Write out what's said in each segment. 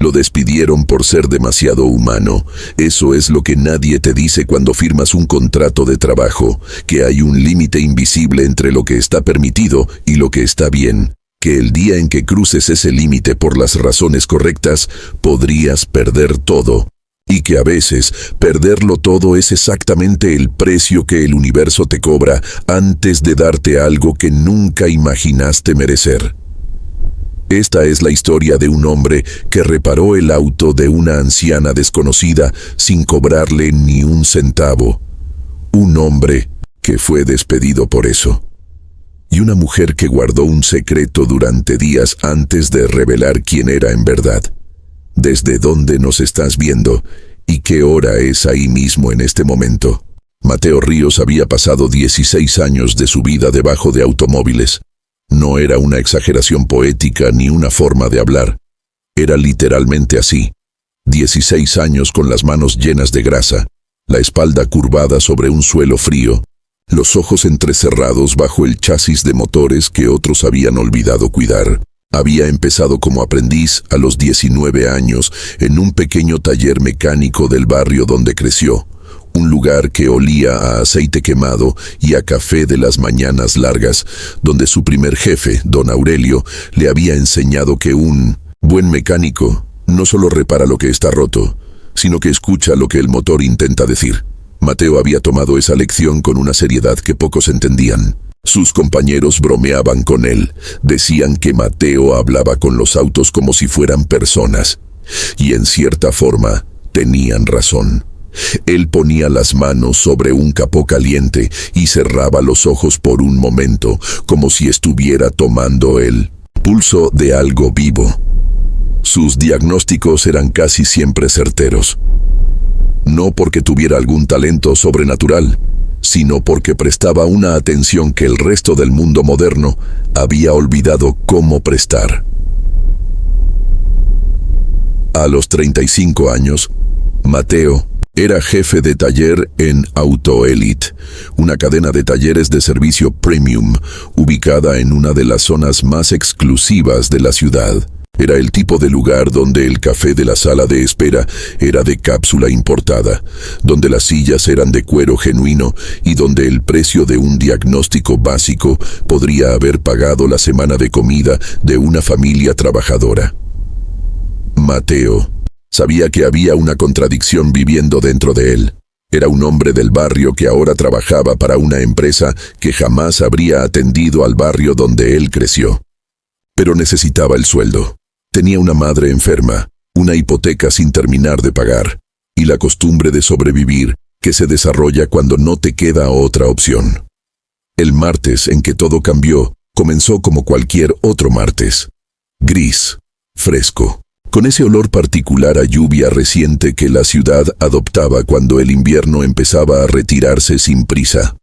Lo despidieron por ser demasiado humano. Eso es lo que nadie te dice cuando firmas un contrato de trabajo, que hay un límite invisible entre lo que está permitido y lo que está bien, que el día en que cruces ese límite por las razones correctas, podrías perder todo, y que a veces perderlo todo es exactamente el precio que el universo te cobra antes de darte algo que nunca imaginaste merecer. Esta es la historia de un hombre que reparó el auto de una anciana desconocida sin cobrarle ni un centavo. Un hombre que fue despedido por eso. Y una mujer que guardó un secreto durante días antes de revelar quién era en verdad. ¿Desde dónde nos estás viendo? ¿Y qué hora es ahí mismo en este momento? Mateo Ríos había pasado 16 años de su vida debajo de automóviles. No era una exageración poética ni una forma de hablar. Era literalmente así. 16 años con las manos llenas de grasa, la espalda curvada sobre un suelo frío, los ojos entrecerrados bajo el chasis de motores que otros habían olvidado cuidar. Había empezado como aprendiz a los 19 años en un pequeño taller mecánico del barrio donde creció. Un lugar que olía a aceite quemado y a café de las mañanas largas, donde su primer jefe, don Aurelio, le había enseñado que un buen mecánico no solo repara lo que está roto, sino que escucha lo que el motor intenta decir. Mateo había tomado esa lección con una seriedad que pocos entendían. Sus compañeros bromeaban con él, decían que Mateo hablaba con los autos como si fueran personas, y en cierta forma tenían razón. Él ponía las manos sobre un capó caliente y cerraba los ojos por un momento, como si estuviera tomando el pulso de algo vivo. Sus diagnósticos eran casi siempre certeros. No porque tuviera algún talento sobrenatural, sino porque prestaba una atención que el resto del mundo moderno había olvidado cómo prestar. A los 35 años, Mateo era jefe de taller en AutoElite, una cadena de talleres de servicio premium, ubicada en una de las zonas más exclusivas de la ciudad. Era el tipo de lugar donde el café de la sala de espera era de cápsula importada, donde las sillas eran de cuero genuino y donde el precio de un diagnóstico básico podría haber pagado la semana de comida de una familia trabajadora. Mateo sabía que había una contradicción viviendo dentro de él. Era un hombre del barrio que ahora trabajaba para una empresa que jamás habría atendido al barrio donde él creció. Pero necesitaba el sueldo. Tenía una madre enferma, una hipoteca sin terminar de pagar, y la costumbre de sobrevivir que se desarrolla cuando no te queda otra opción. El martes en que todo cambió, comenzó como cualquier otro martes. Gris, fresco, con ese olor particular a lluvia reciente que la ciudad adoptaba cuando el invierno empezaba a retirarse sin prisa.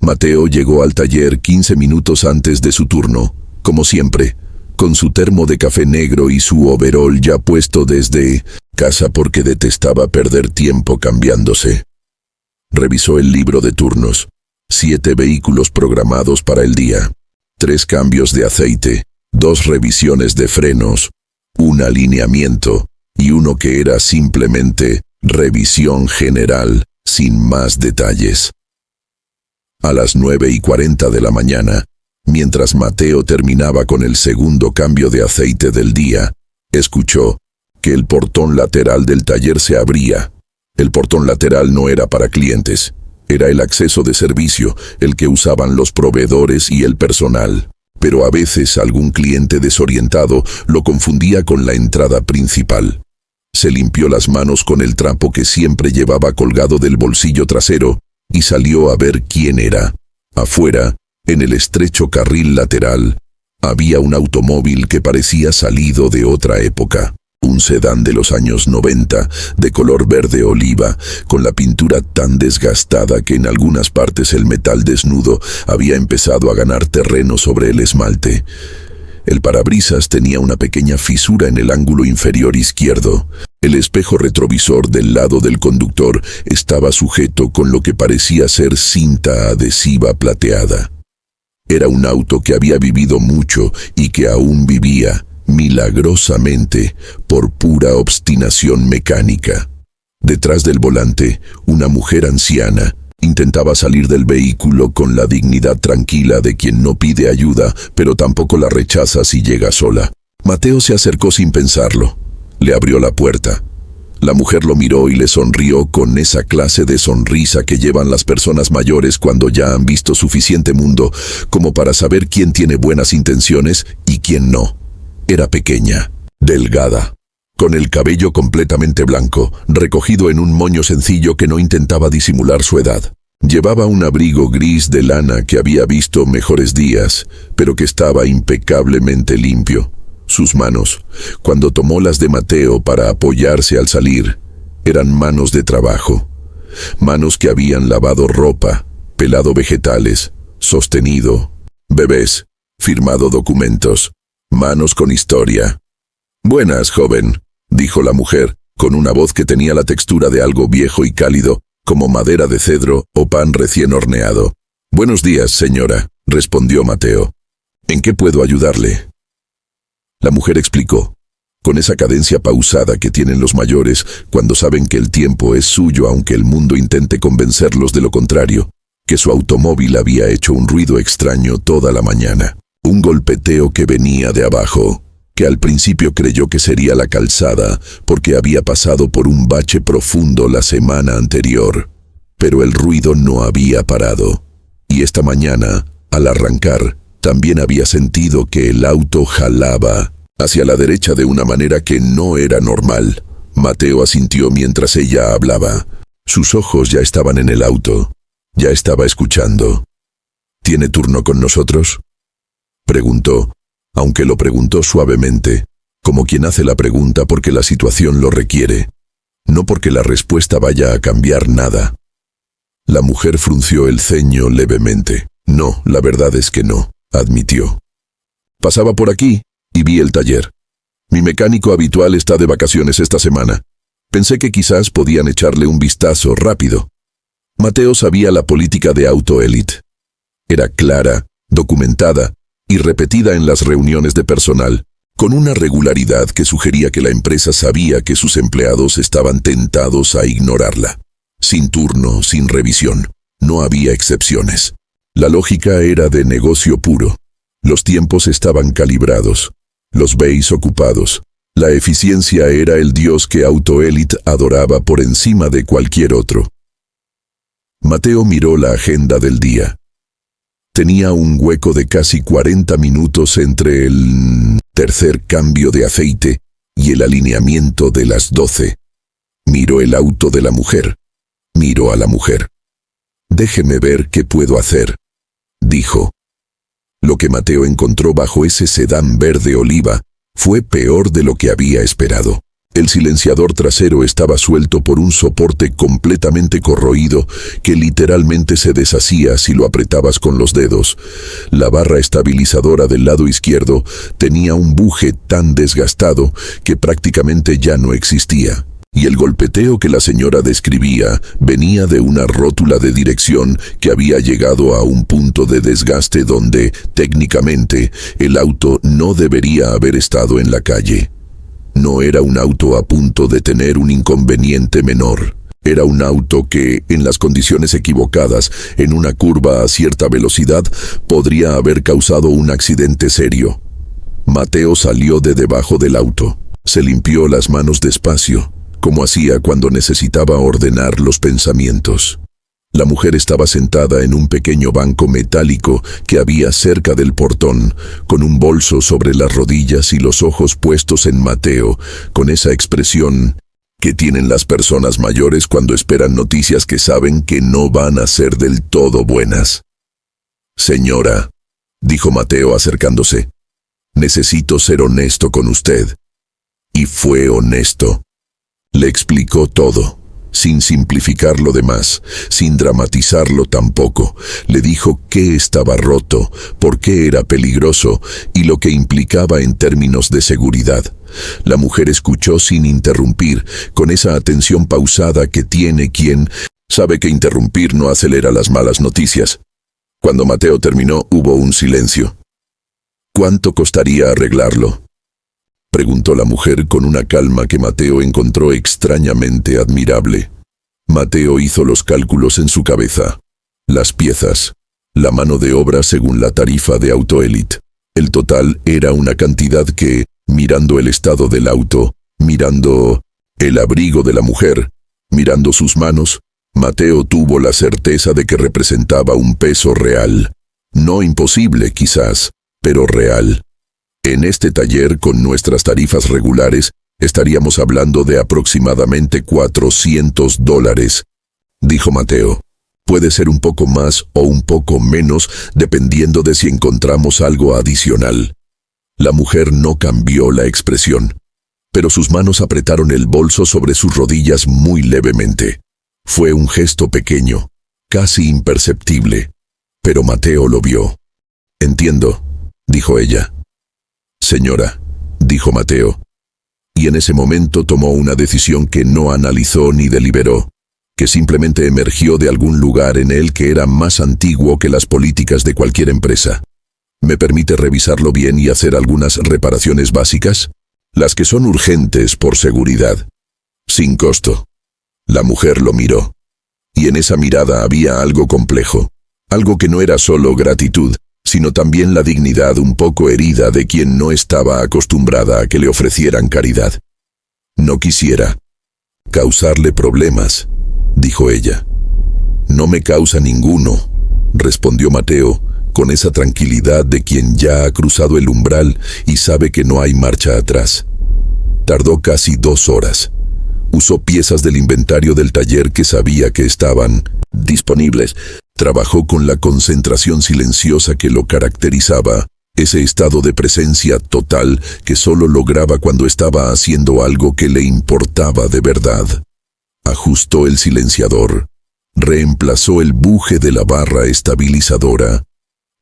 Mateo llegó al taller 15 minutos antes de su turno, como siempre, con su termo de café negro y su overol ya puesto desde casa porque detestaba perder tiempo cambiándose. Revisó el libro de turnos. 7 vehículos programados para el día, 3 cambios de aceite, 2 revisiones de frenos, un alineamiento y uno que era simplemente revisión general, sin más detalles. A las 9:40 de la mañana, mientras Mateo terminaba con el segundo cambio de aceite del día, escuchó que el portón lateral del taller se abría. El portón lateral no era para clientes, era el acceso de servicio, el que usaban los proveedores y el personal. Pero a veces algún cliente desorientado lo confundía con la entrada principal. Se limpió las manos con el trapo que siempre llevaba colgado del bolsillo trasero y salió a ver quién era. Afuera, en el estrecho carril lateral, había un automóvil que parecía salido de otra época. Un sedán de los años 90, de color verde oliva, con la pintura tan desgastada que en algunas partes el metal desnudo había empezado a ganar terreno sobre el esmalte. El parabrisas tenía una pequeña fisura en el ángulo inferior izquierdo. El espejo retrovisor del lado del conductor estaba sujeto con lo que parecía ser cinta adhesiva plateada. Era un auto que había vivido mucho y que aún vivía, milagrosamente, por pura obstinación mecánica. Detrás del volante, una mujer anciana intentaba salir del vehículo con la dignidad tranquila de quien no pide ayuda, pero tampoco la rechaza si llega sola. Mateo se acercó sin pensarlo. Le abrió la puerta. La mujer lo miró y le sonrió con esa clase de sonrisa que llevan las personas mayores cuando ya han visto suficiente mundo como para saber quién tiene buenas intenciones y quién no. Era pequeña, delgada, con el cabello completamente blanco, recogido en un moño sencillo que no intentaba disimular su edad. Llevaba un abrigo gris de lana que había visto mejores días, pero que estaba impecablemente limpio. Sus manos, cuando tomó las de Mateo para apoyarse al salir, eran manos de trabajo. Manos que habían lavado ropa, pelado vegetales, sostenido bebés, firmado documentos. Manos con historia. «Buenas, joven», dijo la mujer, con una voz que tenía la textura de algo viejo y cálido, como madera de cedro o pan recién horneado. «Buenos días, señora», respondió Mateo. «¿En qué puedo ayudarle?». La mujer explicó, con esa cadencia pausada que tienen los mayores cuando saben que el tiempo es suyo aunque el mundo intente convencerlos de lo contrario, que su automóvil había hecho un ruido extraño toda la mañana. Un golpeteo que venía de abajo, que al principio creyó que sería la calzada porque había pasado por un bache profundo la semana anterior. Pero el ruido no había parado. Y esta mañana, al arrancar, también había sentido que el auto jalaba hacia la derecha de una manera que no era normal. Mateo asintió mientras ella hablaba. Sus ojos ya estaban en el auto. Ya estaba escuchando. «¿Tiene turno con nosotros?», preguntó, aunque lo preguntó suavemente, como quien hace la pregunta porque la situación lo requiere, no porque la respuesta vaya a cambiar nada. La mujer frunció el ceño levemente. «No, la verdad es que no», admitió. «Pasaba por aquí y vi el taller. Mi mecánico habitual está de vacaciones esta semana. Pensé que quizás podían echarle un vistazo rápido». Mateo sabía la política de AutoElite. Era clara, documentada y repetida en las reuniones de personal, con una regularidad que sugería que la empresa sabía que sus empleados estaban tentados a ignorarla. Sin turno, sin revisión, no había excepciones. La lógica era de negocio puro. Los tiempos estaban calibrados, los bays ocupados. La eficiencia era el dios que AutoElite adoraba por encima de cualquier otro. Mateo miró la agenda del día. Tenía un hueco de casi 40 minutos entre el tercer cambio de aceite y el alineamiento de las 12. Miró el auto de la mujer. Miró a la mujer. «Déjeme ver qué puedo hacer», dijo. Lo que Mateo encontró bajo ese sedán verde oliva fue peor de lo que había esperado. El silenciador trasero estaba suelto por un soporte completamente corroído que literalmente se deshacía si lo apretabas con los dedos. La barra estabilizadora del lado izquierdo tenía un buje tan desgastado que prácticamente ya no existía. Y el golpeteo que la señora describía venía de una rótula de dirección que había llegado a un punto de desgaste donde, técnicamente, el auto no debería haber estado en la calle. No era un auto a punto de tener un inconveniente menor. Era un auto que, en las condiciones equivocadas, en una curva a cierta velocidad, podría haber causado un accidente serio. Mateo salió de debajo del auto. Se limpió las manos despacio, como hacía cuando necesitaba ordenar los pensamientos. La mujer estaba sentada en un pequeño banco metálico que había cerca del portón, con un bolso sobre las rodillas y los ojos puestos en Mateo, con esa expresión que tienen las personas mayores cuando esperan noticias que saben que no van a ser del todo buenas. «Señora», dijo Mateo acercándose, «necesito ser honesto con usted». Y fue honesto. Le explicó todo, sin simplificar lo demás, sin dramatizarlo tampoco. Le dijo qué estaba roto, por qué era peligroso y lo que implicaba en términos de seguridad. La mujer escuchó sin interrumpir, con esa atención pausada que tiene quien sabe que interrumpir no acelera las malas noticias. Cuando Mateo terminó, hubo un silencio. «¿Cuánto costaría arreglarlo?», preguntó la mujer con una calma que Mateo encontró extrañamente admirable. Mateo hizo los cálculos en su cabeza. Las piezas, la mano de obra según la tarifa de AutoElite. El total era una cantidad que, mirando el estado del auto, mirando el abrigo de la mujer, mirando sus manos, Mateo tuvo la certeza de que representaba un peso real. No imposible, quizás, pero real. En este taller, con nuestras tarifas regulares, estaríamos hablando de aproximadamente $400, dijo Mateo. Puede ser un poco más o un poco menos, dependiendo de si encontramos algo adicional. La mujer no cambió la expresión, pero sus manos apretaron el bolso sobre sus rodillas muy levemente. Fue un gesto pequeño, casi imperceptible, pero Mateo lo vio. «Entiendo», dijo ella. «Señora», dijo Mateo. Y en ese momento tomó una decisión que no analizó ni deliberó, que simplemente emergió de algún lugar en él que era más antiguo que las políticas de cualquier empresa. ¿Me permite revisarlo bien y hacer algunas reparaciones básicas? Las que son urgentes por seguridad. Sin costo. La mujer lo miró. Y en esa mirada había algo complejo. Algo que no era solo gratitud, sino también la dignidad un poco herida de quien no estaba acostumbrada a que le ofrecieran caridad. «No quisiera causarle problemas», dijo ella. «No me causa ninguno», respondió Mateo, con esa tranquilidad de quien ya ha cruzado el umbral y sabe que no hay marcha atrás. Tardó casi 2 horas. Usó piezas del inventario del taller que sabía que estaban disponibles. Trabajó con la concentración silenciosa que lo caracterizaba, ese estado de presencia total que solo lograba cuando estaba haciendo algo que le importaba de verdad. Ajustó el silenciador, reemplazó el buje de la barra estabilizadora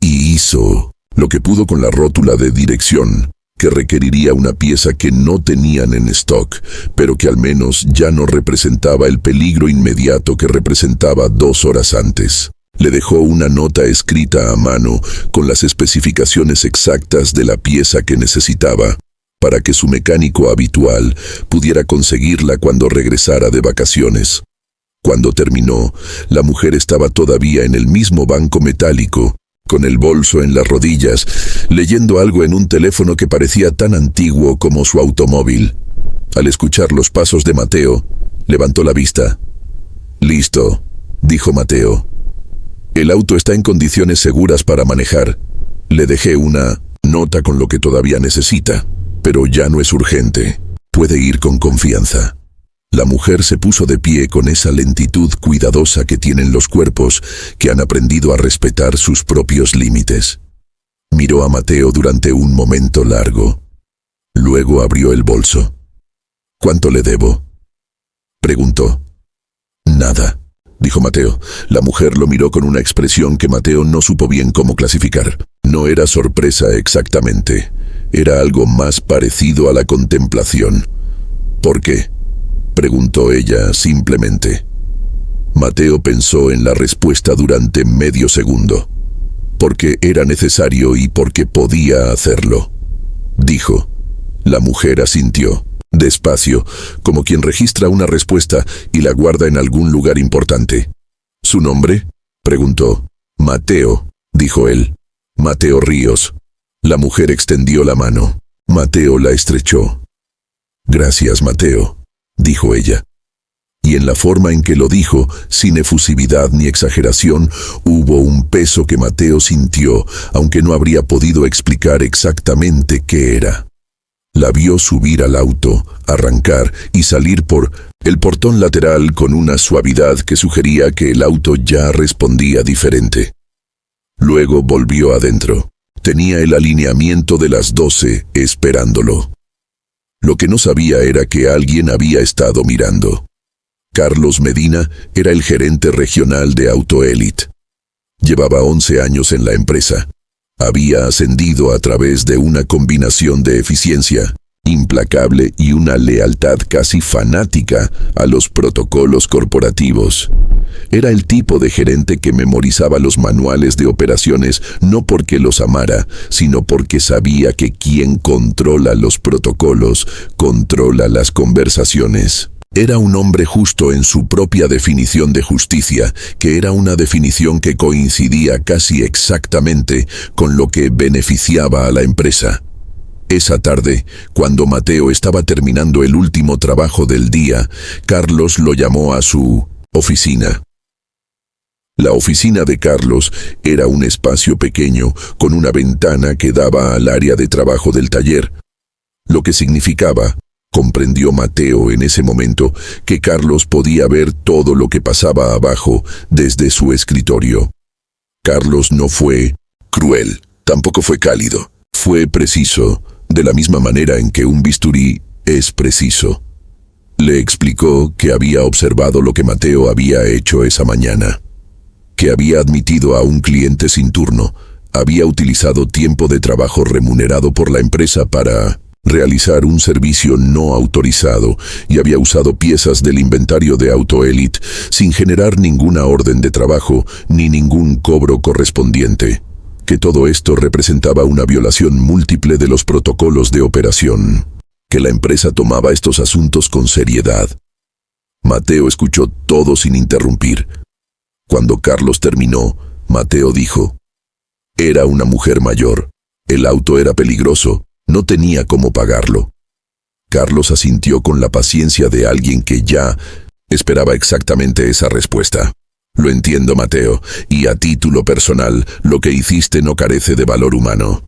y hizo lo que pudo con la rótula de dirección, que requeriría una pieza que no tenían en stock, pero que al menos ya no representaba el peligro inmediato que representaba 2 horas antes. Le dejó una nota escrita a mano con las especificaciones exactas de la pieza que necesitaba, para que su mecánico habitual pudiera conseguirla cuando regresara de vacaciones. Cuando terminó, la mujer estaba todavía en el mismo banco metálico, con el bolso en las rodillas, leyendo algo en un teléfono que parecía tan antiguo como su automóvil. Al escuchar los pasos de Mateo, levantó la vista. «Listo», dijo Mateo. «El auto está en condiciones seguras para manejar. Le dejé una nota con lo que todavía necesita, pero ya no es urgente. Puede ir con confianza». La mujer se puso de pie con esa lentitud cuidadosa que tienen los cuerpos que han aprendido a respetar sus propios límites. Miró a Mateo durante un momento largo. Luego abrió el bolso. «¿Cuánto le debo?», preguntó. «Nada», dijo Mateo. La mujer lo miró con una expresión que Mateo no supo bien cómo clasificar. No era sorpresa exactamente. Era algo más parecido a la contemplación. «¿Por qué?», preguntó ella simplemente. Mateo pensó en la respuesta durante medio segundo. «Porque era necesario y porque podía hacerlo», dijo. La mujer asintió, despacio, como quien registra una respuesta y la guarda en algún lugar importante. «¿Su nombre?», preguntó. «Mateo», dijo él. «Mateo Ríos». La mujer extendió la mano. Mateo la estrechó. «Gracias, Mateo», dijo ella. Y en la forma en que lo dijo, sin efusividad ni exageración, hubo un peso que Mateo sintió, aunque no habría podido explicar exactamente qué era. La vio subir al auto, arrancar y salir por el portón lateral con una suavidad que sugería que el auto ya respondía diferente. Luego volvió adentro. Tenía el alineamiento de las 12 esperándolo. Lo que no sabía era que alguien había estado mirando. Carlos Medina era el gerente regional de AutoElite. Llevaba 11 años en la empresa. Había ascendido a través de una combinación de eficiencia, implacable y una lealtad casi fanática a los protocolos corporativos. Era el tipo de gerente que memorizaba los manuales de operaciones no porque los amara, sino porque sabía que quien controla los protocolos, controla las conversaciones. Era un hombre justo en su propia definición de justicia, que era una definición que coincidía casi exactamente con lo que beneficiaba a la empresa. Esa tarde, cuando Mateo estaba terminando el último trabajo del día, Carlos lo llamó a su oficina. La oficina de Carlos era un espacio pequeño con una ventana que daba al área de trabajo del taller, lo que significaba, comprendió Mateo en ese momento, que Carlos podía ver todo lo que pasaba abajo desde su escritorio. Carlos no fue cruel, tampoco fue cálido, fue preciso, de la misma manera en que un bisturí es preciso. Le explicó que había observado lo que Mateo había hecho esa mañana, que había admitido a un cliente sin turno, había utilizado tiempo de trabajo remunerado por la empresa para realizar un servicio no autorizado y había usado piezas del inventario de AutoElite sin generar ninguna orden de trabajo ni ningún cobro correspondiente, que todo esto representaba una violación múltiple de los protocolos de operación, que la empresa tomaba estos asuntos con seriedad. Mateo escuchó todo sin interrumpir. Cuando Carlos terminó, Mateo dijo: era una mujer mayor, el auto era peligroso, no tenía cómo pagarlo. Carlos asintió con la paciencia de alguien que ya esperaba exactamente esa respuesta. Lo entiendo, Mateo, y a título personal, lo que hiciste no carece de valor humano.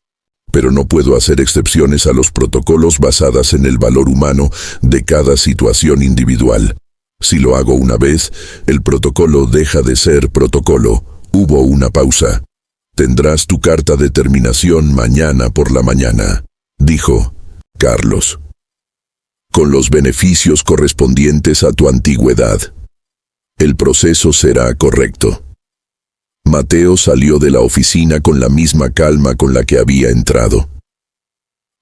Pero no puedo hacer excepciones a los protocolos basadas en el valor humano de cada situación individual. Si lo hago una vez, el protocolo deja de ser protocolo. Hubo una pausa. Tendrás tu carta de terminación mañana por la mañana, dijo Carlos, con los beneficios correspondientes a tu antigüedad. El proceso será correcto. Mateo salió de la oficina con la misma calma con la que había entrado.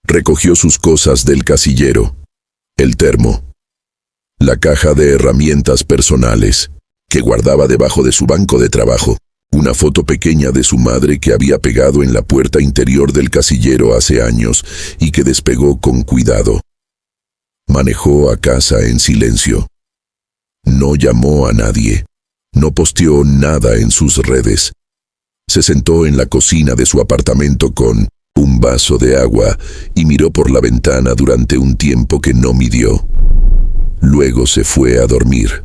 Recogió sus cosas del casillero, el termo, la caja de herramientas personales, que guardaba debajo de su banco de trabajo, una foto pequeña de su madre que había pegado en la puerta interior del casillero hace años y que despegó con cuidado. Manejó a casa en silencio. No llamó a nadie. No posteó nada en sus redes. Se sentó en la cocina de su apartamento con un vaso de agua y miró por la ventana durante un tiempo que no midió. Luego se fue a dormir.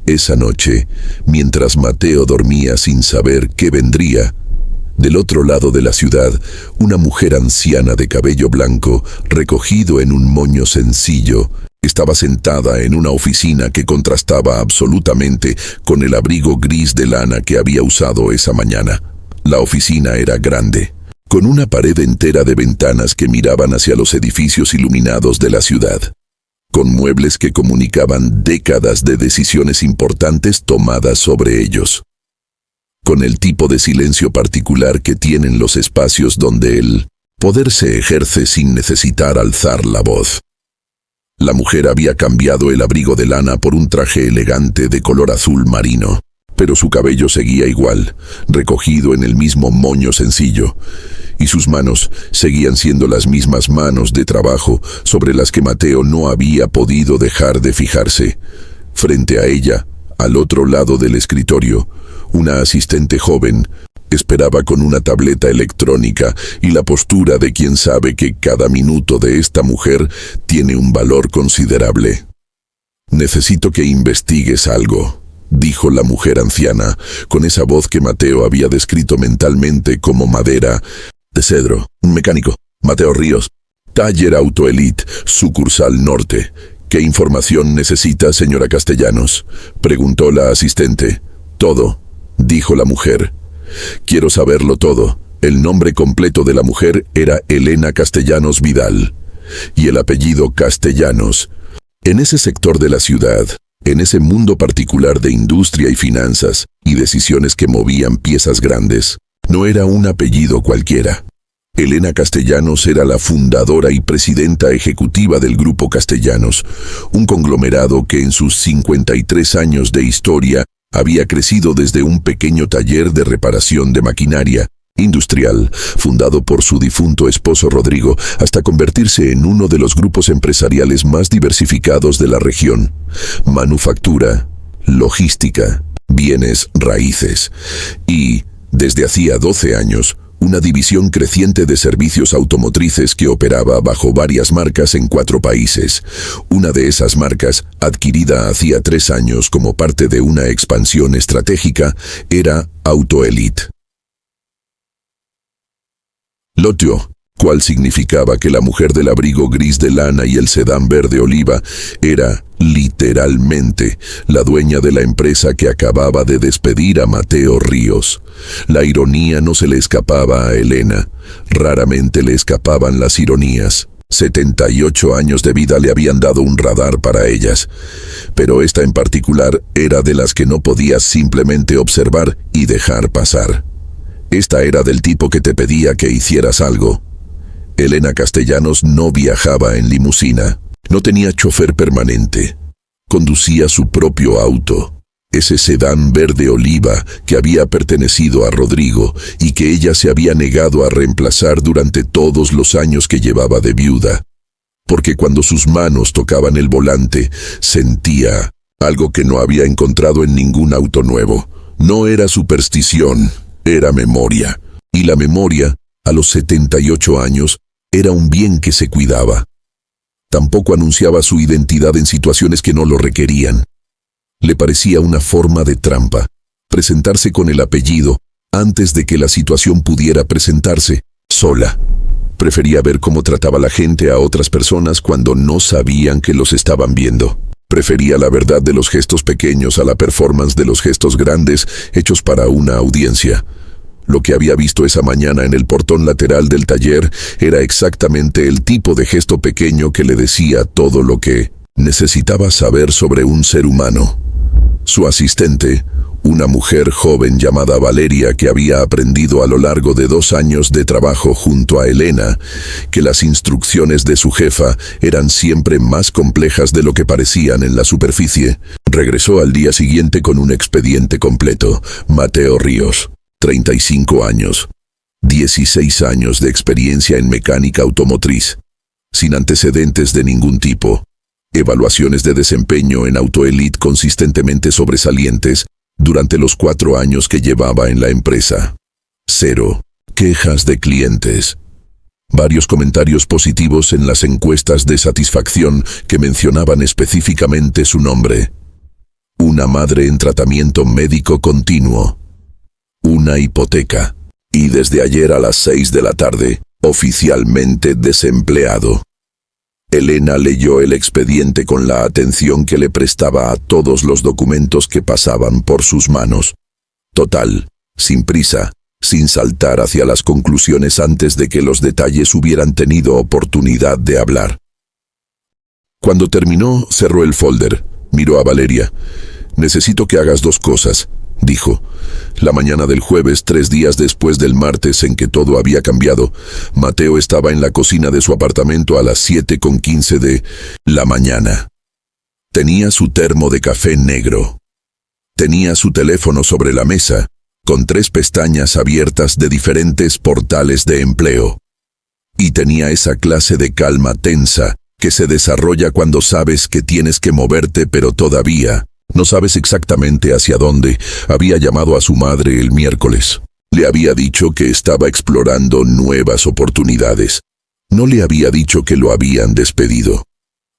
Esa noche, mientras Mateo dormía sin saber qué vendría, del otro lado de la ciudad, una mujer anciana de cabello blanco, recogido en un moño sencillo, estaba sentada en una oficina que contrastaba absolutamente con el abrigo gris de lana que había usado esa mañana. La oficina era grande, con una pared entera de ventanas que miraban hacia los edificios iluminados de la ciudad, con muebles que comunicaban décadas de decisiones importantes tomadas sobre ellos, con el tipo de silencio particular que tienen los espacios donde el poder se ejerce sin necesitar alzar la voz. La mujer había cambiado el abrigo de lana por un traje elegante de color azul marino, pero su cabello seguía igual, recogido en el mismo moño sencillo, y sus manos seguían siendo las mismas manos de trabajo sobre las que Mateo no había podido dejar de fijarse. Frente a ella, al otro lado del escritorio, una asistente joven esperaba con una tableta electrónica y la postura de quien sabe que cada minuto de esta mujer tiene un valor considerable. «Necesito que investigues algo», dijo la mujer anciana, con esa voz que Mateo había descrito mentalmente como madera de cedro. «Un mecánico, Mateo Ríos, Taller AutoElite, sucursal norte. ¿Qué información necesita, señora Castellanos?», preguntó la asistente. «Todo», dijo la mujer. «Quiero saberlo todo». El nombre completo de la mujer era Elena Castellanos Vidal, y el apellido Castellanos. En ese sector de la ciudad, en ese mundo particular de industria y finanzas, y decisiones que movían piezas grandes, no era un apellido cualquiera. Elena Castellanos era la fundadora y presidenta ejecutiva del Grupo Castellanos, un conglomerado que en sus 53 años de historia había crecido desde un pequeño taller de reparación de maquinaria industrial, fundado por su difunto esposo Rodrigo, hasta convertirse en uno de los grupos empresariales más diversificados de la región. Manufactura, logística, bienes raíces y, desde hacía 12 años, una división creciente de servicios automotrices que operaba bajo varias marcas en 4 países. Una de esas marcas, adquirida hacía 3 años como parte de una expansión estratégica, era AutoElite. Lotio, cual significaba que la mujer del abrigo gris de lana y el sedán verde oliva era, literalmente, la dueña de la empresa que acababa de despedir a Mateo Ríos. La ironía no se le escapaba a Elena. Raramente le escapaban las ironías. 78 años de vida le habían dado un radar para ellas. Pero esta en particular era de las que no podías simplemente observar y dejar pasar. Esta era del tipo que te pedía que hicieras algo. Elena Castellanos no viajaba en limusina. No tenía chofer permanente. Conducía su propio auto. Ese sedán verde oliva que había pertenecido a Rodrigo y que ella se había negado a reemplazar durante todos los años que llevaba de viuda. Porque cuando sus manos tocaban el volante, sentía algo que no había encontrado en ningún auto nuevo. No era superstición, era memoria. Y la memoria, a los 78 años, era un bien que se cuidaba. Tampoco anunciaba su identidad en situaciones que no lo requerían. Le parecía una forma de trampa, presentarse con el apellido antes de que la situación pudiera presentarse sola. Prefería ver cómo trataba la gente a otras personas cuando no sabían que los estaban viendo. Prefería la verdad de los gestos pequeños a la performance de los gestos grandes hechos para una audiencia. Lo que había visto esa mañana en el portón lateral del taller era exactamente el tipo de gesto pequeño que le decía todo lo que necesitaba saber sobre un ser humano. Su asistente, una mujer joven llamada Valeria que había aprendido a lo largo de 2 años de trabajo junto a Elena, que las instrucciones de su jefa eran siempre más complejas de lo que parecían en la superficie, regresó al día siguiente con un expediente completo. Mateo Ríos, 35 años, 16 años de experiencia en mecánica automotriz, sin antecedentes de ningún tipo. Evaluaciones de desempeño en AutoElite consistentemente sobresalientes durante los 4 años que llevaba en la empresa. 0 quejas de clientes. Varios comentarios positivos en las encuestas de satisfacción que mencionaban específicamente su nombre. Una madre en tratamiento médico continuo. Una hipoteca. Y desde ayer a las 6 de la tarde, oficialmente desempleado. Elena leyó el expediente con la atención que le prestaba a todos los documentos que pasaban por sus manos. Total, sin prisa, sin saltar hacia las conclusiones antes de que los detalles hubieran tenido oportunidad de hablar. Cuando terminó, cerró el folder, miró a Valeria. «Necesito que hagas 2 cosas», dijo. La mañana del jueves, 3 días después del martes en que todo había cambiado, Mateo estaba en la cocina de su apartamento a las 7:15 de la mañana. Tenía su termo de café negro. Tenía su teléfono sobre la mesa, con 3 pestañas abiertas de diferentes portales de empleo. Y tenía esa clase de calma tensa que se desarrolla cuando sabes que tienes que moverte pero todavía no sabes exactamente hacia dónde. Había llamado a su madre el miércoles. Le había dicho que estaba explorando nuevas oportunidades. No le había dicho que lo habían despedido.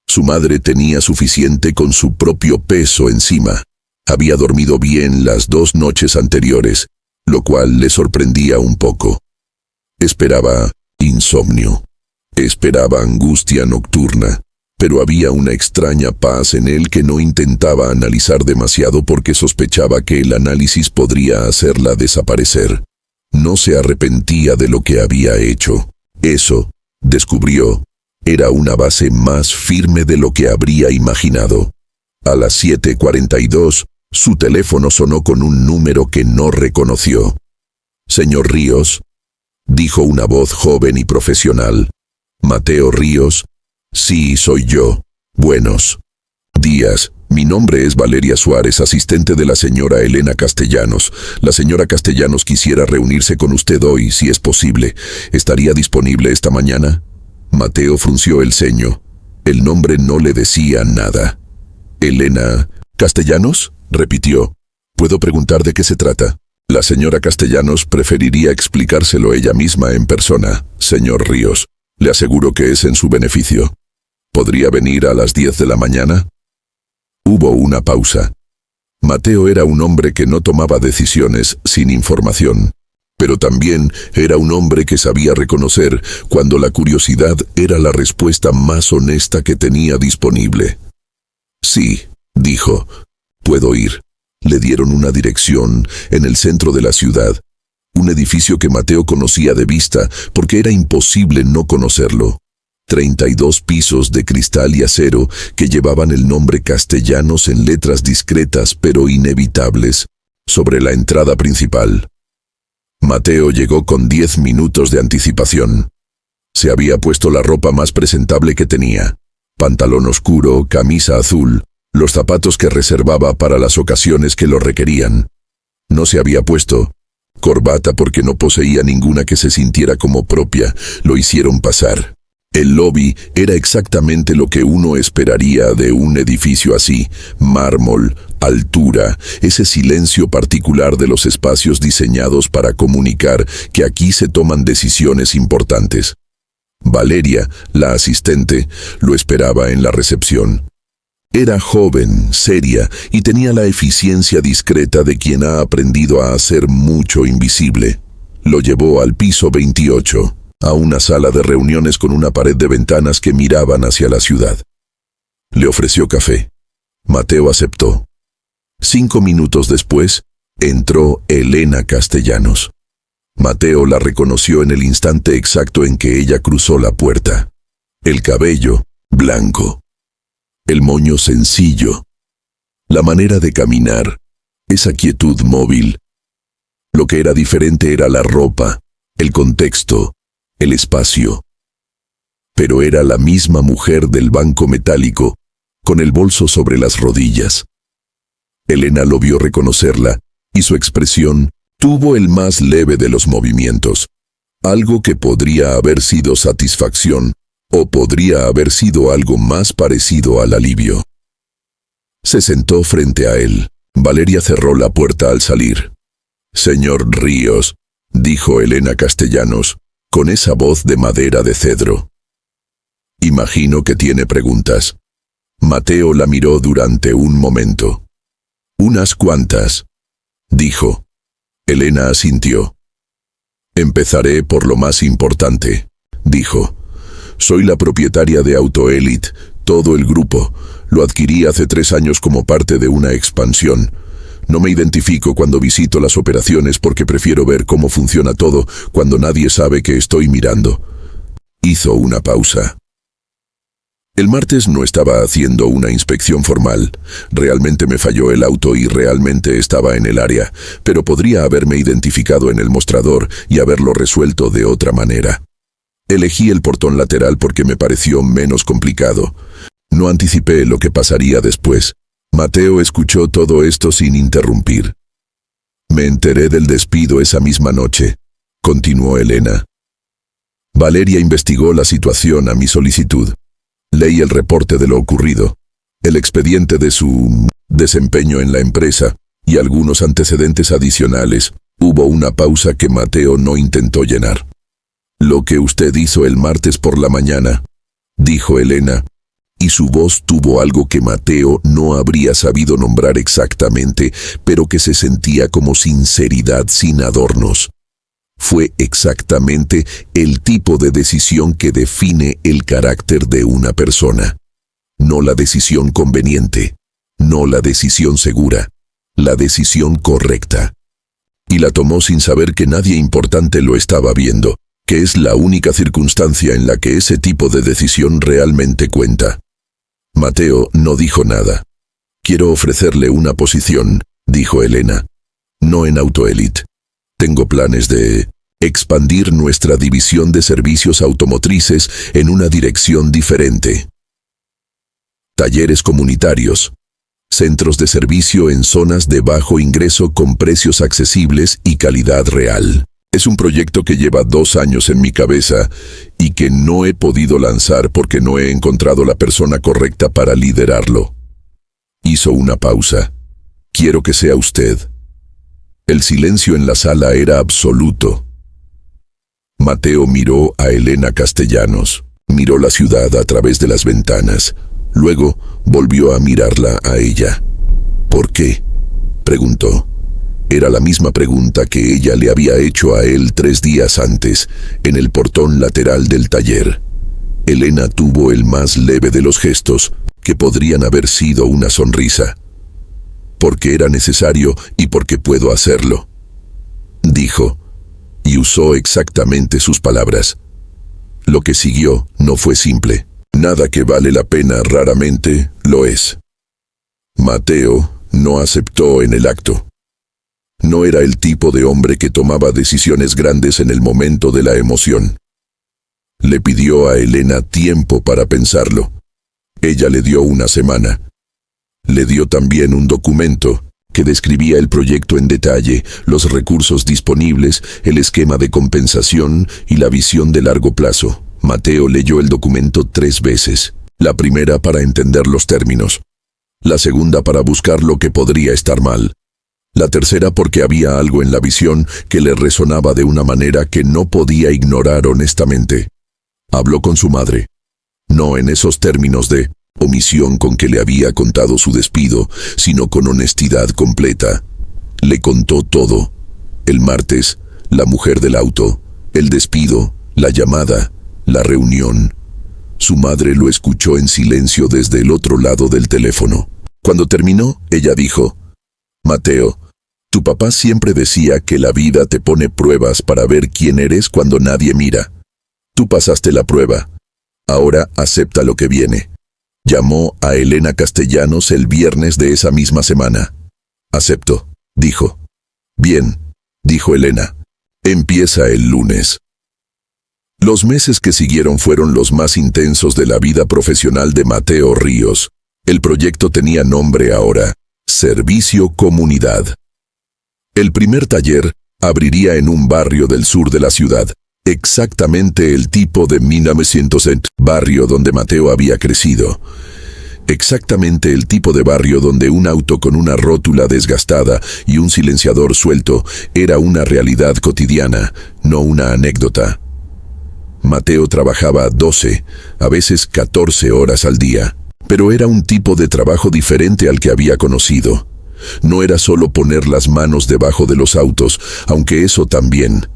Su madre tenía suficiente con su propio peso encima. Había dormido bien las 2 noches anteriores, lo cual le sorprendía un poco. Esperaba insomnio. Esperaba angustia nocturna. Pero había una extraña paz en él que no intentaba analizar demasiado porque sospechaba que el análisis podría hacerla desaparecer. No se arrepentía de lo que había hecho. Eso, descubrió, era una base más firme de lo que habría imaginado. A las 7:42, su teléfono sonó con un número que no reconoció. «Señor Ríos». dijo una voz joven y profesional. Mateo Ríos. Sí, soy yo. Buenos días. Mi nombre es Valeria Suárez, asistente de la señora Elena Castellanos. La señora Castellanos quisiera reunirse con usted hoy, si es posible. ¿Estaría disponible esta mañana? Mateo frunció el ceño. El nombre no le decía nada. Elena Castellanos, repitió. ¿Puedo preguntar de qué se trata? La señora Castellanos preferiría explicárselo ella misma en persona, señor Ríos. Le aseguro que es en su beneficio. ¿Podría venir a las 10 de la mañana? Hubo una pausa. Mateo era un hombre que no tomaba decisiones sin información, pero también era un hombre que sabía reconocer cuando la curiosidad era la respuesta más honesta que tenía disponible. Sí, dijo, puedo ir. Le dieron una dirección en el centro de la ciudad, un edificio que Mateo conocía de vista porque era imposible no conocerlo. 32 pisos de cristal y acero que llevaban el nombre Castellanos en letras discretas pero inevitables sobre la entrada principal. Mateo llegó con 10 minutos de anticipación. Se había puesto la ropa más presentable que tenía: pantalón oscuro, camisa azul, los zapatos que reservaba para las ocasiones que lo requerían. No se había puesto corbata porque no poseía ninguna que se sintiera como propia. Lo hicieron pasar. El lobby era exactamente lo que uno esperaría de un edificio así: mármol, altura, ese silencio particular de los espacios diseñados para comunicar que aquí se toman decisiones importantes. Valeria, la asistente, lo esperaba en la recepción. Era joven, seria y tenía la eficiencia discreta de quien ha aprendido a hacer mucho invisible. Lo llevó al piso 28. A una sala de reuniones con una pared de ventanas que miraban hacia la ciudad. Le ofreció café. Mateo aceptó. 5 minutos después, entró Elena Castellanos. Mateo la reconoció en el instante exacto en que ella cruzó la puerta. El cabello, blanco. El moño sencillo. La manera de caminar, esa quietud móvil. Lo que era diferente era la ropa, el contexto, el espacio. Pero era la misma mujer del banco metálico, con el bolso sobre las rodillas. Elena lo vio reconocerla, y su expresión tuvo el más leve de los movimientos. Algo que podría haber sido satisfacción, o podría haber sido algo más parecido al alivio. Se sentó frente a él. Valeria cerró la puerta al salir. «Señor Ríos», dijo Elena Castellanos, con esa voz de madera de cedro. «Imagino que tiene preguntas». Mateo la miró durante un momento. «Unas cuantas», dijo. Elena asintió. «Empezaré por lo más importante», dijo. «Soy la propietaria de AutoElite, todo el grupo. Lo adquirí hace 3 años como parte de una expansión. No me identifico cuando visito las operaciones porque prefiero ver cómo funciona todo cuando nadie sabe que estoy mirando». Hizo una pausa. «El martes no estaba haciendo una inspección formal. Realmente me falló el auto y realmente estaba en el área, pero podría haberme identificado en el mostrador y haberlo resuelto de otra manera. Elegí el portón lateral porque me pareció menos complicado. No anticipé lo que pasaría después». Mateo escuchó todo esto sin interrumpir. «Me enteré del despido esa misma noche», continuó Elena. «Valeria investigó la situación a mi solicitud. Leí el reporte de lo ocurrido, el expediente de su desempeño en la empresa y algunos antecedentes adicionales». Hubo una pausa que Mateo no intentó llenar. «Lo que usted hizo el martes por la mañana», dijo Elena, y su voz tuvo algo que Mateo no habría sabido nombrar exactamente, pero que se sentía como sinceridad sin adornos. Fue exactamente el tipo de decisión que define el carácter de una persona. No la decisión conveniente, no la decisión segura, la decisión correcta. Y la tomó sin saber que nadie importante lo estaba viendo, que es la única circunstancia en la que ese tipo de decisión realmente cuenta. Mateo no dijo nada. «Quiero ofrecerle una posición», dijo Elena. «No en AutoElite. Tengo planes de expandir nuestra división de servicios automotrices en una dirección diferente. Talleres comunitarios. Centros de servicio en zonas de bajo ingreso con precios accesibles y calidad real. Es un proyecto que lleva 2 años en mi cabeza y que no he podido lanzar porque no he encontrado la persona correcta para liderarlo. Hizo una pausa. Quiero que sea usted. El silencio en la sala era absoluto. Mateo miró a Elena Castellanos. Miró la ciudad a través de las ventanas. Luego volvió a mirarla a ella. ¿Por qué?, preguntó. Era la misma pregunta que ella le había hecho a él 3 días antes, en el portón lateral del taller. Elena tuvo el más leve de los gestos, que podrían haber sido una sonrisa. Porque era necesario y porque puedo hacerlo, dijo, y usó exactamente sus palabras. Lo que siguió no fue simple. Nada que vale la pena raramente lo es. Mateo no aceptó en el acto. No era el tipo de hombre que tomaba decisiones grandes en el momento de la emoción. Le pidió a Elena tiempo para pensarlo. Ella le dio 1 semana. Le dio también un documento que describía el proyecto en detalle, los recursos disponibles, el esquema de compensación y la visión de largo plazo. Mateo leyó el documento 3 veces. La primera para entender los términos. La segunda para buscar lo que podría estar mal. La tercera porque había algo en la visión que le resonaba de una manera que no podía ignorar honestamente. Habló con su madre. No en esos términos de omisión con que le había contado su despido, sino con honestidad completa. Le contó todo. El martes, la mujer del auto, el despido, la llamada, la reunión. Su madre lo escuchó en silencio desde el otro lado del teléfono. Cuando terminó, ella dijo: Mateo, tu papá siempre decía que la vida te pone pruebas para ver quién eres cuando nadie mira. Tú pasaste la prueba. Ahora acepta lo que viene. Llamó a Elena Castellanos el viernes de esa misma semana. Acepto, dijo. Bien, dijo Elena. Empieza el lunes. Los meses que siguieron fueron los más intensos de la vida profesional de Mateo Ríos. El proyecto tenía nombre ahora: Servicio Comunidad. El primer taller abriría en un barrio del sur de la ciudad, exactamente el tipo de 1900 barrio donde Mateo había crecido. Exactamente el tipo de barrio donde un auto con una rótula desgastada y un silenciador suelto era una realidad cotidiana, no una anécdota. Mateo trabajaba 12, a veces 14 horas al día, pero era un tipo de trabajo diferente al que había conocido. No era solo poner las manos debajo de los autos, aunque eso también.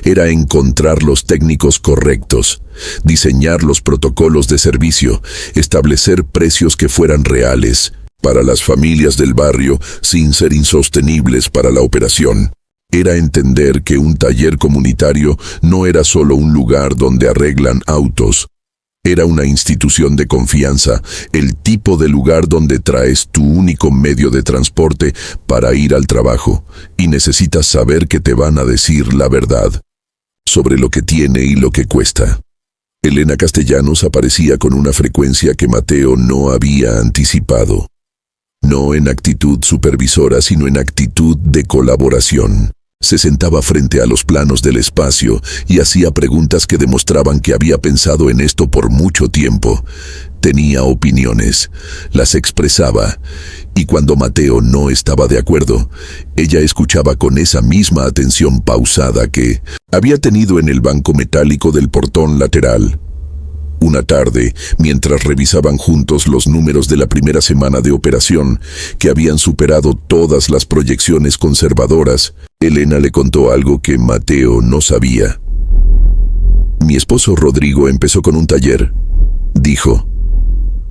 Era encontrar los técnicos correctos, diseñar los protocolos de servicio, establecer precios que fueran reales para las familias del barrio sin ser insostenibles para la operación. Era entender que un taller comunitario no era solo un lugar donde arreglan autos. Era una institución de confianza, el tipo de lugar donde traes tu único medio de transporte para ir al trabajo y necesitas saber que te van a decir la verdad sobre lo que tiene y lo que cuesta. Elena Castellanos aparecía con una frecuencia que Mateo no había anticipado. No en actitud supervisora, sino en actitud de colaboración. Se sentaba frente a los planos del espacio y hacía preguntas que demostraban que había pensado en esto por mucho tiempo. Tenía opiniones, las expresaba, y cuando Mateo no estaba de acuerdo, ella escuchaba con esa misma atención pausada que había tenido en el banco metálico del portón lateral. Una tarde, mientras revisaban juntos los números de la primera semana de operación, que habían superado todas las proyecciones conservadoras, Elena le contó algo que Mateo no sabía. Mi esposo Rodrigo empezó con un taller, dijo.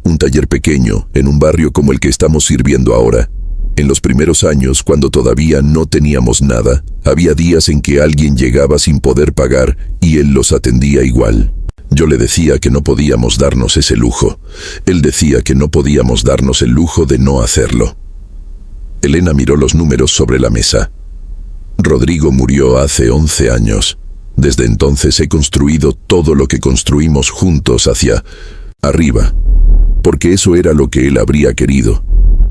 Un taller pequeño, en un barrio como el que estamos sirviendo ahora. En los primeros años, cuando todavía no teníamos nada, había días en que alguien llegaba sin poder pagar y él los atendía igual. Yo le decía que no podíamos darnos ese lujo. Él decía que no podíamos darnos el lujo de no hacerlo. Elena miró los números sobre la mesa. Rodrigo murió hace 11 años. Desde entonces he construido todo lo que construimos juntos hacia arriba, porque eso era lo que él habría querido.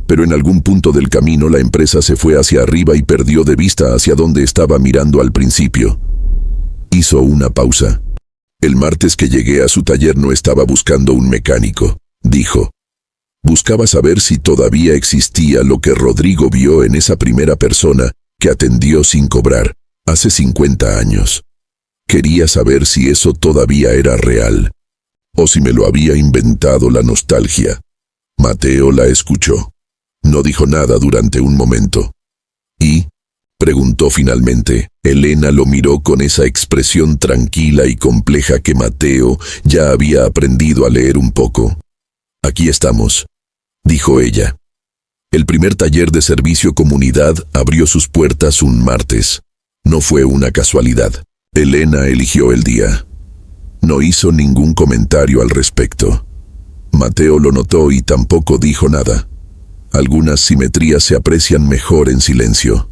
Pero en algún punto del camino la empresa se fue hacia arriba y perdió de vista hacia donde estaba mirando al principio. Hizo una pausa. El martes que llegué a su taller no estaba buscando un mecánico, dijo. Buscaba saber si todavía existía lo que Rodrigo vio en esa primera persona que atendió sin cobrar, hace 50 años. Quería saber si eso todavía era real, o si me lo había inventado la nostalgia. Mateo la escuchó. No dijo nada durante un momento. ¿Y? Preguntó finalmente. Elena lo miró con esa expresión tranquila y compleja que Mateo ya había aprendido a leer un poco. Aquí estamos, dijo ella. El primer taller de servicio comunidad abrió sus puertas un martes. No fue una casualidad. Elena eligió el día. No hizo ningún comentario al respecto. Mateo lo notó y tampoco dijo nada. Algunas simetrías se aprecian mejor en silencio.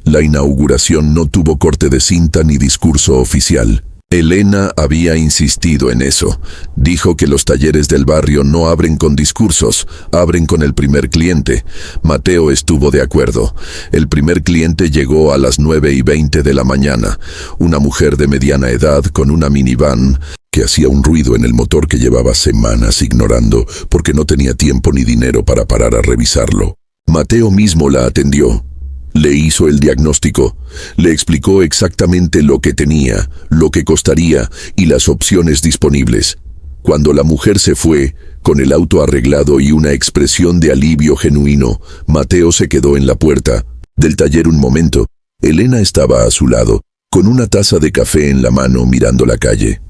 La inauguración no tuvo corte de cinta ni discurso oficial. Elena había insistido en eso. Dijo que los talleres del barrio no abren con discursos, abren con el primer cliente. Mateo estuvo de acuerdo. El primer cliente llegó a las 9:20 de la mañana. Una mujer de mediana edad con una minivan que hacía un ruido en el motor que llevaba semanas ignorando porque no tenía tiempo ni dinero para parar a revisarlo. Mateo mismo la atendió. Le hizo el diagnóstico, le explicó exactamente lo que tenía, lo que costaría y las opciones disponibles. Cuando la mujer se fue, con el auto arreglado y una expresión de alivio genuino, Mateo se quedó en la puerta del taller un momento. Elena estaba a su lado, con una taza de café en la mano mirando la calle.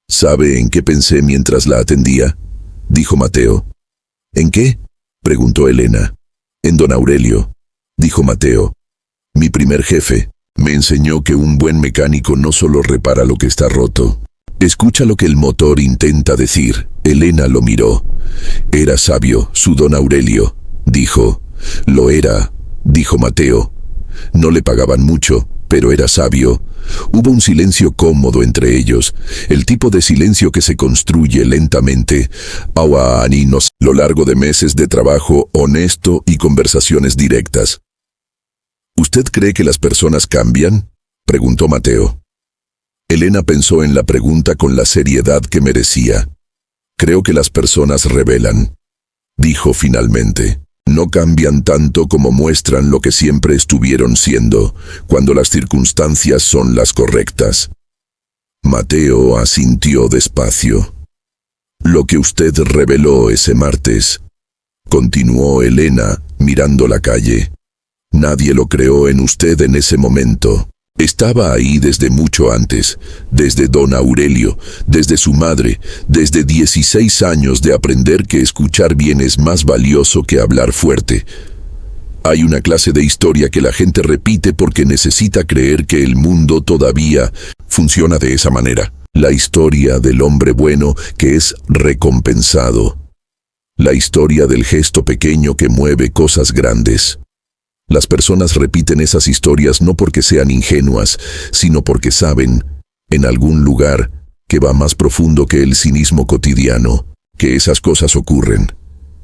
¿Sabe en qué pensé mientras la atendía?, dijo Mateo. ¿En qué?, preguntó Elena. En don Aurelio, dijo Mateo. Mi primer jefe me enseñó que un buen mecánico no solo repara lo que está roto. Escucha lo que el motor intenta decir. Elena lo miró. Era sabio, su don Aurelio, dijo. Lo era, dijo Mateo. No le pagaban mucho, pero era sabio. Hubo un silencio cómodo entre ellos, el tipo de silencio que se construye lentamente, a lo largo de meses de trabajo honesto y conversaciones directas. ¿Usted cree que las personas cambian?, preguntó Mateo. Elena pensó en la pregunta con la seriedad que merecía. Creo que las personas revelan, dijo finalmente. No cambian tanto como muestran lo que siempre estuvieron siendo, cuando las circunstancias son las correctas. Mateo asintió despacio. Lo que usted reveló ese martes, continuó Elena, mirando la calle. Nadie lo creó en usted en ese momento. Estaba ahí desde mucho antes, desde don Aurelio, desde su madre, desde 16 años de aprender que escuchar bien es más valioso que hablar fuerte. Hay una clase de historia que la gente repite porque necesita creer que el mundo todavía funciona de esa manera. La historia del hombre bueno que es recompensado. La historia del gesto pequeño que mueve cosas grandes. Las personas repiten esas historias no porque sean ingenuas, sino porque saben, en algún lugar, que va más profundo que el cinismo cotidiano, que esas cosas ocurren,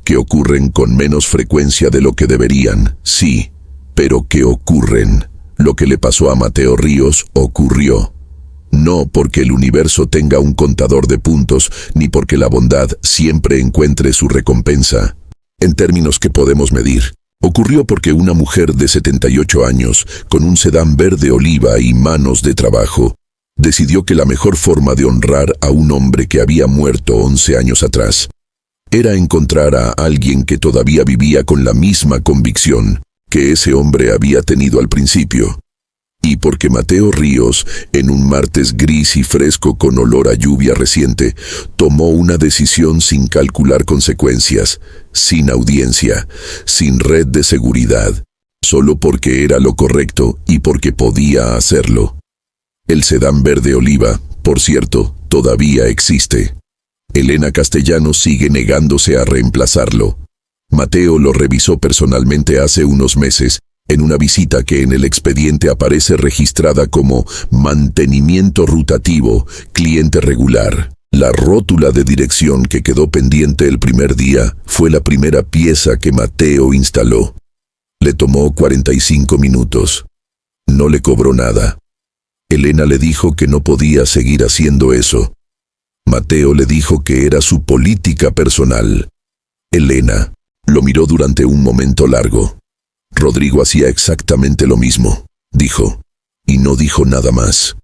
que ocurren con menos frecuencia de lo que deberían, sí, pero que ocurren. Lo que le pasó a Mateo Ríos ocurrió. No porque el universo tenga un contador de puntos, ni porque la bondad siempre encuentre su recompensa, en términos que podemos medir. Ocurrió porque una mujer de 78 años, con un sedán verde oliva y manos de trabajo, decidió que la mejor forma de honrar a un hombre que había muerto 11 años atrás era encontrar a alguien que todavía vivía con la misma convicción que ese hombre había tenido al principio. Y porque Mateo Ríos, en un martes gris y fresco con olor a lluvia reciente, tomó una decisión sin calcular consecuencias, sin audiencia, sin red de seguridad, solo porque era lo correcto y porque podía hacerlo. El sedán verde oliva, por cierto, todavía existe. Elena Castellanos sigue negándose a reemplazarlo. Mateo lo revisó personalmente hace unos meses En una visita que en el expediente aparece registrada como mantenimiento rotativo, cliente regular. La rótula de dirección que quedó pendiente el primer día fue la primera pieza que Mateo instaló. Le tomó 45 minutos. No le cobró nada. Elena le dijo que no podía seguir haciendo eso. Mateo le dijo que era su política personal. Elena lo miró durante un momento largo. Rodrigo hacía exactamente lo mismo, dijo, y no dijo nada más.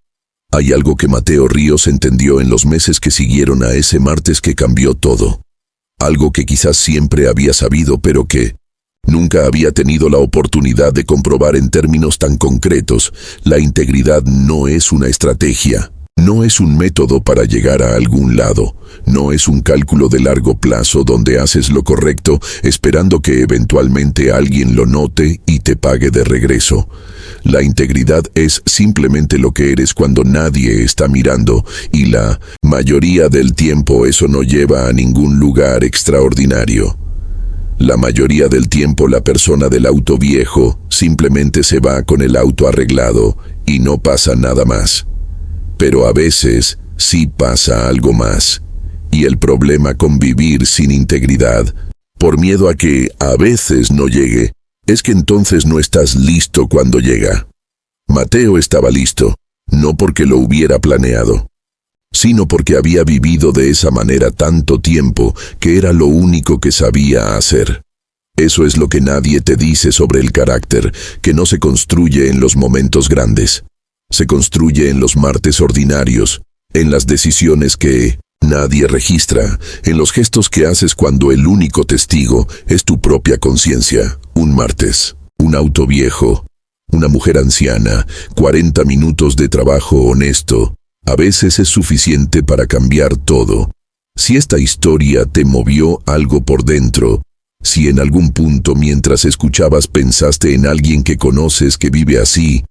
Hay algo que Mateo Ríos entendió en los meses que siguieron a ese martes que cambió todo. Algo que quizás siempre había sabido, pero que nunca había tenido la oportunidad de comprobar en términos tan concretos. La integridad no es una estrategia, no es un método para llegar a algún lado, no es un cálculo de largo plazo donde haces lo correcto esperando que eventualmente alguien lo note y te pague de regreso. La integridad es simplemente lo que eres cuando nadie está mirando, y la mayoría del tiempo eso no lleva a ningún lugar extraordinario. La mayoría del tiempo la persona del auto viejo simplemente se va con el auto arreglado y no pasa nada más. Pero a veces sí pasa algo más, y el problema con vivir sin integridad, por miedo a que a veces no llegue, es que entonces no estás listo cuando llega. Mateo estaba listo, no porque lo hubiera planeado, sino porque había vivido de esa manera tanto tiempo que era lo único que sabía hacer. Eso es lo que nadie te dice sobre el carácter, que no se construye en los momentos grandes. Se construye en los martes ordinarios, en las decisiones que nadie registra, en los gestos que haces cuando el único testigo es tu propia conciencia. Un martes, un auto viejo, una mujer anciana, 40 minutos de trabajo honesto, a veces es suficiente para cambiar todo. Si esta historia te movió algo por dentro, si en algún punto mientras escuchabas pensaste en alguien que conoces que vive así,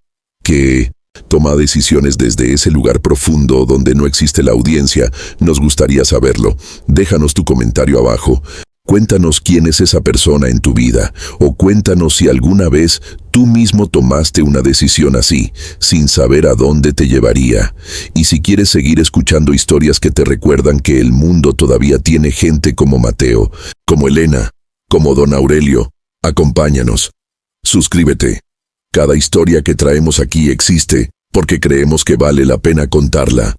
que toma decisiones desde ese lugar profundo donde no existe la audiencia, nos gustaría saberlo. Déjanos tu comentario abajo. Cuéntanos quién es esa persona en tu vida, o cuéntanos si alguna vez tú mismo tomaste una decisión así, sin saber a dónde te llevaría. Y si quieres seguir escuchando historias que te recuerdan que el mundo todavía tiene gente como Mateo, como Elena, como Don Aurelio, acompáñanos. Suscríbete. Cada historia que traemos aquí existe porque creemos que vale la pena contarla.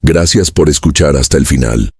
Gracias por escuchar hasta el final.